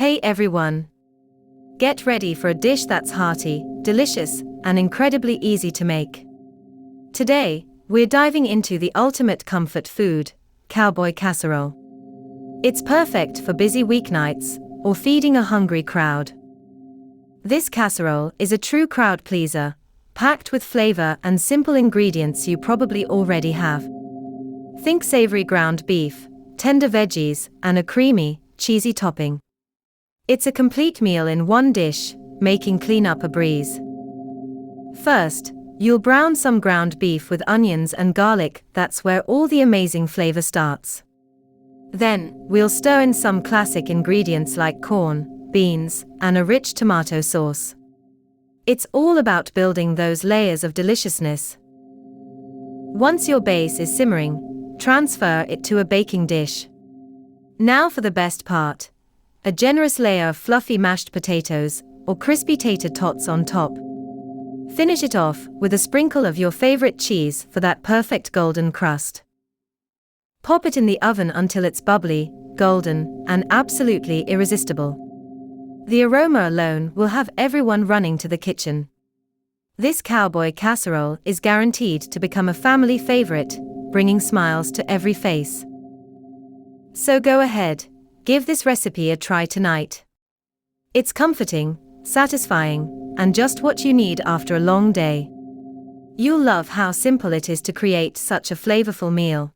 Hey everyone! Get ready for a dish that's hearty, delicious, and incredibly easy to make. Today, we're diving into the ultimate comfort food, Cowboy Casserole. It's perfect for busy weeknights or feeding a hungry crowd. This casserole is a true crowd pleaser, packed with flavor and simple ingredients you probably already have. Think savory ground beef, tender veggies, and a creamy, cheesy topping. It's a complete meal in one dish, making cleanup a breeze. First, you'll brown some ground beef with onions and garlic. That's where all the amazing flavor starts. Then, we'll stir in some classic ingredients like corn, beans, and a rich tomato sauce. It's all about building those layers of deliciousness. Once your base is simmering, transfer it to a baking dish. Now for the best part. A generous layer of fluffy mashed potatoes, or crispy tater tots on top. Finish it off with a sprinkle of your favorite cheese for that perfect golden crust. Pop it in the oven until it's bubbly, golden, and absolutely irresistible. The aroma alone will have everyone running to the kitchen. This cowboy casserole is guaranteed to become a family favorite, bringing smiles to every face. So go ahead. Give this recipe a try tonight. It's comforting, satisfying, and just what you need after a long day. You'll love how simple it is to create such a flavorful meal.